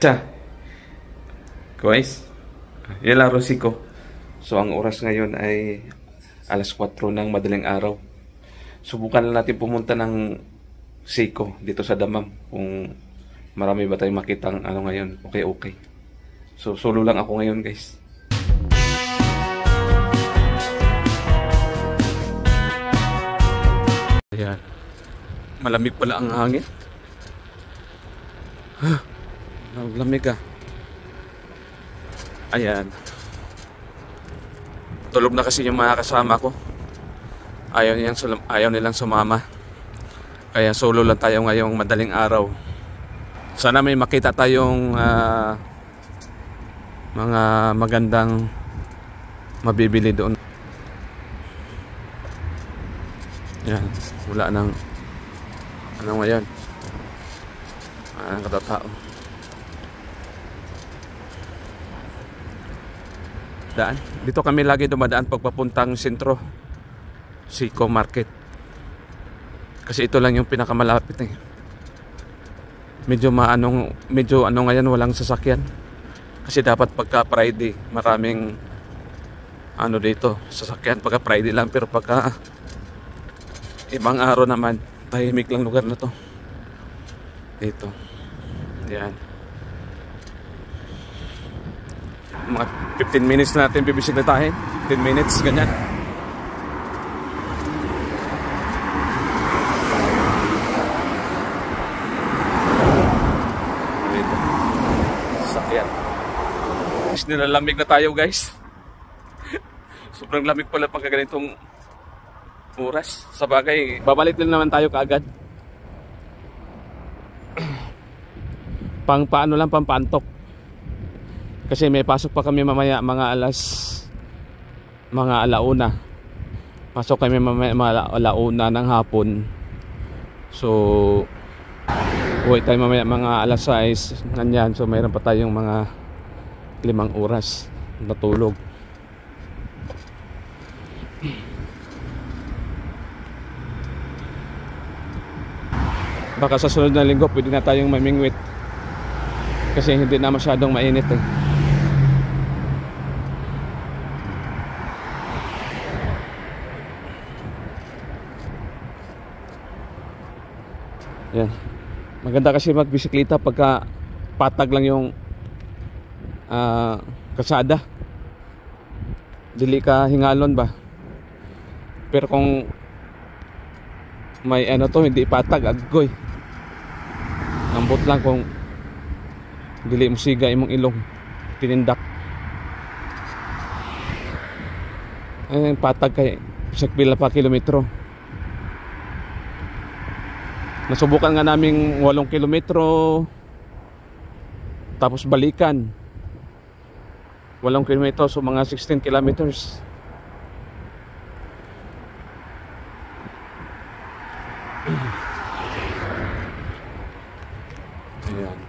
Siya. Guys, yan lang Rosico. So ang oras ngayon ay alas 4 ng madaling araw. Subukan lang natin pumunta ng Seiko dito sa Damam kung marami ba tayong makitang ano ngayon. Okay. So solo lang ako ngayon guys. Ayan. Malamig pala ang hangin. Malamig ah. Ayan. Tulog na kasi yung mga kasama ko. Ayaw nilang sumama. Kaya solo lang tayo ngayong madaling araw. Sana may makita tayong mga magandang mabibili doon. Yan, wala nang ano ngayon. Ang katatao. Daan. Dito kami lagi dumadaan pagpapuntang sentro. Seiko Market. Kasi ito lang yung pinakamalapit eh. Medyo ano ngayon walang sasakyan. Kasi dapat pagka Friday maraming ano dito, sasakyan pagka Friday lang, pero pagka ibang araw naman tahimik lang lugar na to. Dito. Yan. Mga 15 minutes na natin bibisikletahin. 10 minutes, ganyan. Dito. Sakyan. Mas nilalamig na tayo guys. Sobrang lamig pala pagka ganitong oras. Sa bagay, babalik din naman tayo kaagad. Paano lang, pampantok. Kasi may pasok pa kami mamaya mga alauna. Pasok kami mamaya mga alauna ng hapon. So uwi tayo mamaya mga alas 6 ganyan. So mayroon pa tayong mga 5 oras natulog. Baka sa sunod na linggo pwede na tayong mamingwit. Kasi hindi na masyadong mainit eh. Yan. Maganda kasi magbisikleta pagka patag lang yung kalsada. Dili ka hingalon ba. Pero kung may ano to, hindi patag, agoy. Lambot lang kung dili mo siga imong ilong, tinindak. Ay patag kay sakpila pa kilometro. Nasubukan nga naming 8 kilometro tapos balikan 8 kilometro, so mga 16 kilometers. Ayan.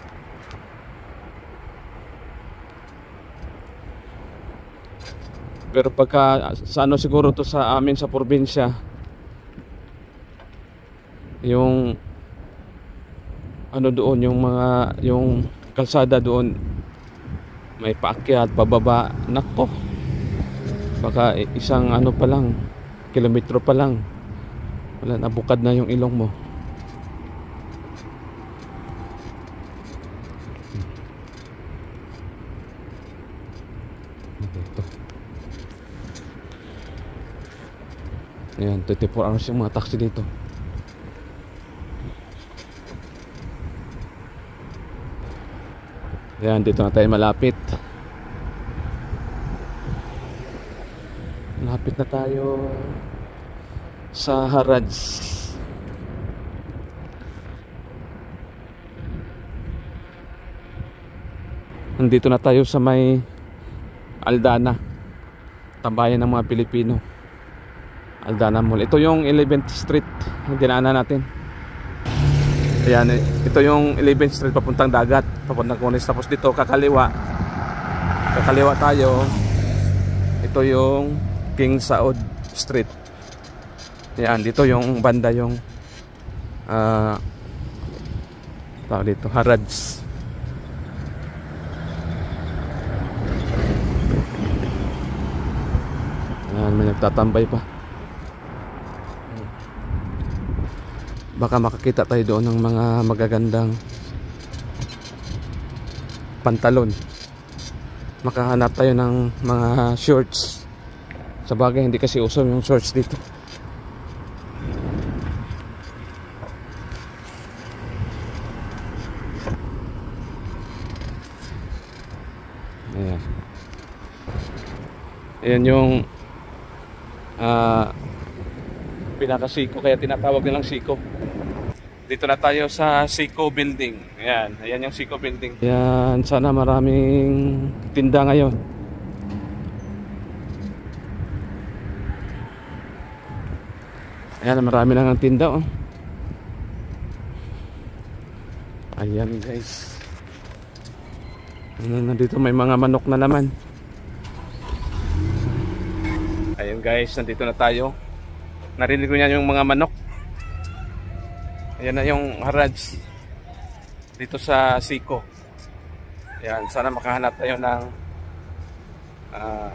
Pero pagka sa ano siguro to sa amin sa probinsya, yung ano doon, yung kalsada doon may paakyat, pababa, nako, baka isang ano pa lang, kilometro pa lang, wala, nabukad na yung ilong mo. Dito. Ayan, 24 hours yung mga taxi dito. Ayan, dito na tayo malapit. Malapit na tayo sa Harads. Nandito na tayo sa may Aldana, tambayan ng mga Pilipino. Aldana Mall. Ito yung 11th Street yung dinaanan natin. Ayan, ito yung 11th Street papuntang dagat, papuntang Kunis. Tapos dito kakaliwa tayo. Ito yung King Saud Street. Ayan, dito yung banda yung tawag dito, Harads. nagtatambay pa. Baka makakita tayo doon ng mga magagandang pantalon. Makahanap tayo ng mga shorts. Sa bagay hindi kasi uso yung shorts dito. Ayan. Ayan yung pinaka-Siko, kaya tinatawag nilang Siko. Dito na tayo sa Siko Building. Ayan, ayan yung Siko Building. Ayan, sana maraming tinda ngayon. Ayan, marami lang ang tinda, oh. Ayan guys. Nandito may mga manok na naman. Ayan guys, nandito na tayo. Narinig ko niya yung mga manok. Ayan na yung garage dito sa Siko. Ayan, sana makahanap tayo ng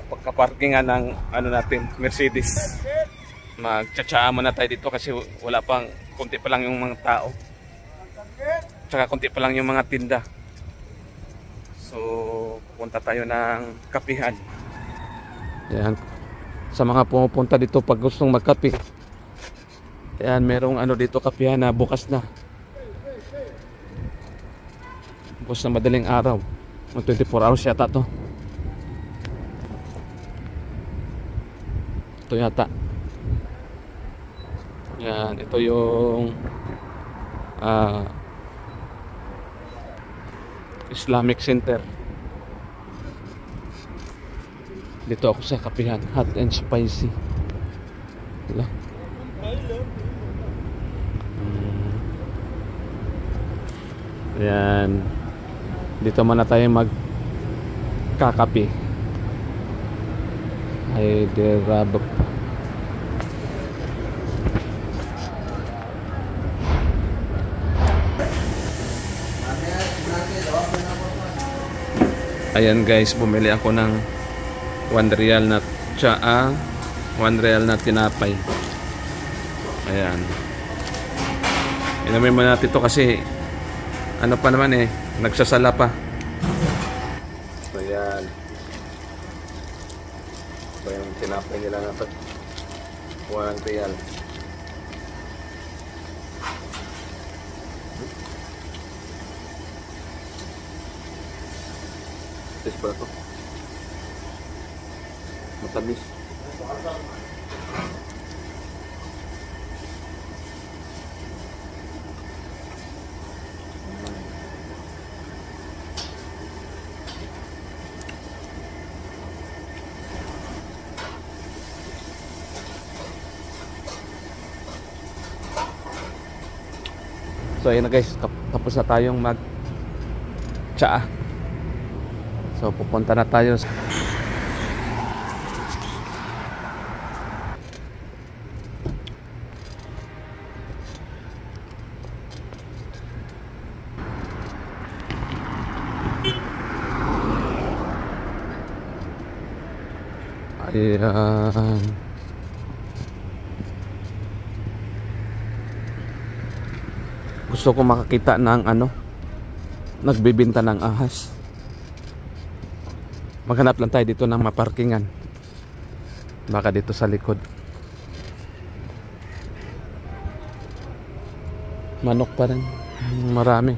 pagkaparkingan ng ano natin, Mercedes. Magtsatsaa muna tayo dito kasi wala pang, konti pa lang yung mga tao. Tsaka konti pa lang yung mga tinda. So, punta tayo ng kapihan. Ayan. Sa mga pumupunta dito pag gustong magkape. Ayan, merong ano dito kapihan na bukas na. Bukas na madaling araw. 24 hours yata to. Ito yata. Ayan, ito yung Islamic Center. Dito ako sa kapihan, hot and spicy. Wala. Ayan. Dito muna tayo magkakape. Hyderabad. Ayan guys, bumili ako ng 1 real na tsaa, 1 real na tinapay. Ayan. Inumin mo natin ito kasi ano pa naman eh, nagsasala pa. So ayan. Ito yung tinapay nila na 1 real. Ito pala ito. Matamis. So ayun na guys, tapos na tayong mag-tsaa. So pupunta na tayo. Ayan. Gusto ko makakita ng ano, nagbibenta ng ahas. Maghanap lang tayo dito ng maparkingan. Baka dito sa likod. Manok pa rin. Marami.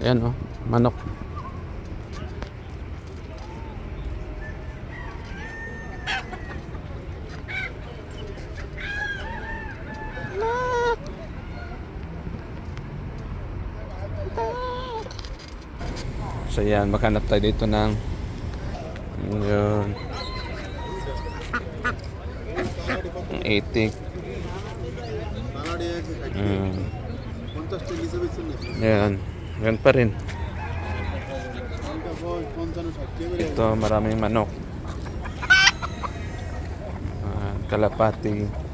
Ayan oh, manok. So yan, maghanap tayo dito ng yun, ang itik. Yan, yan pa rin. Ito maraming manok, kalapati.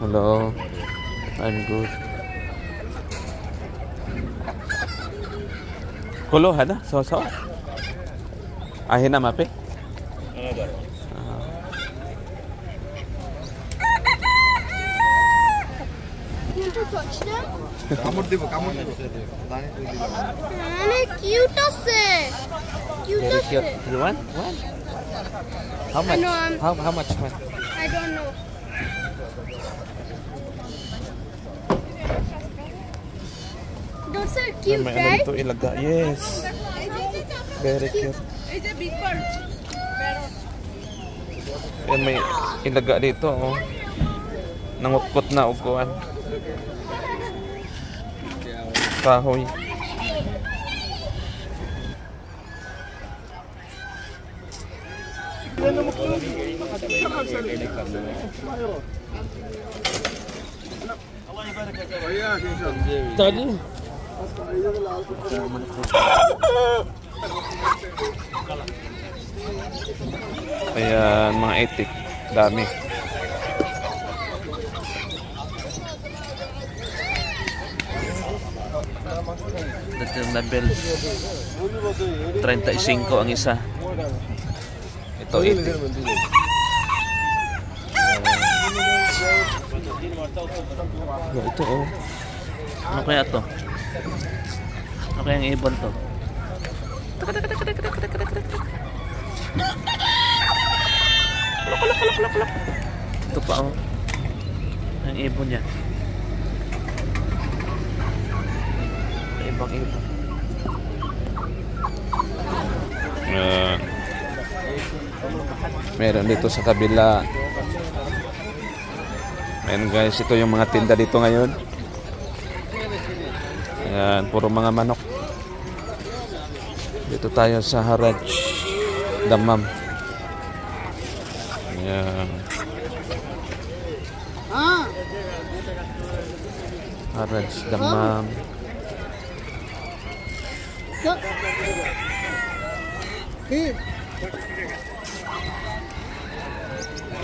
Hello, I'm good. Kulo hana so ahin na mape. কামড় দিব দানি তুই দিলাম মানে কিউট আছে কিউট আছে You want? How much? know, How much man? I don't know those are cute May ano right dito ilaga. Yes. Very cute. it's a big bird Yan may ilaga dito oh. Nangutkot na upuan. Kahoy. Tadi. Ayan, mga etik. Dami. Level 35 ang isa. Ito 80. Ito oh. Ano kaya to? Ano kaya ang ibon to? Ito pa oh. Ang ibon niya. Ibang ibon. Meron dito sa kabila. Ayan guys, ito yung mga tinda dito ngayon. Ayan, puro mga manok. Dito tayo sa Haraj Dammam. Ayan. Haraj Dammam.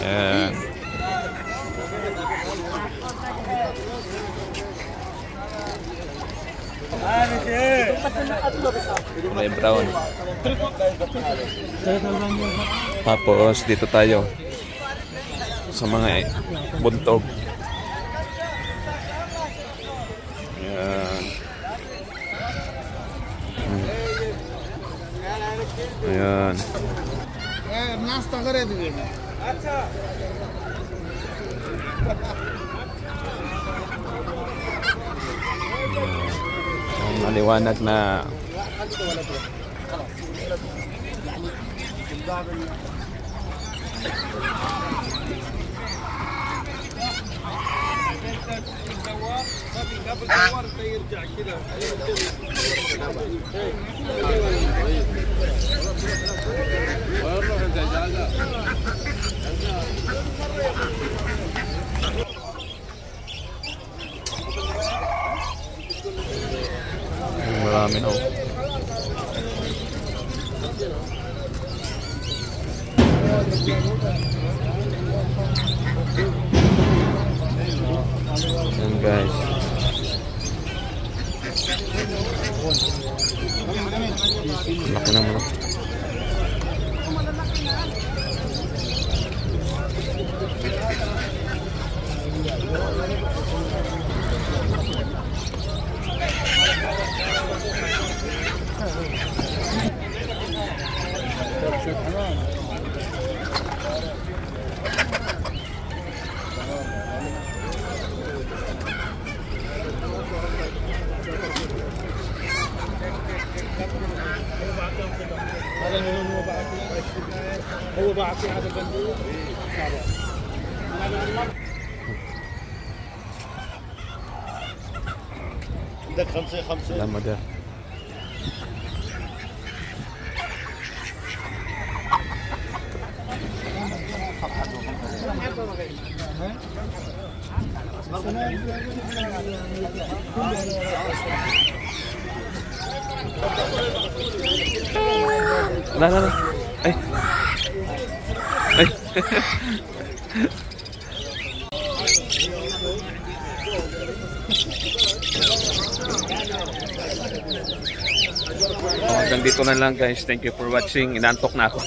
Ayan. Kulay brown. Tapos dito tayo sa mga buntog. Ayan. Ayan. নাস্তা করে দিবেন আচ্ছা maliwanag na marami na. Yan guys. Laki na mo. هو باع في هذا البندق عندك 5 Lama dah. Lah. Hanggang dito na lang guys. Thank you for watching. Inantok na ako.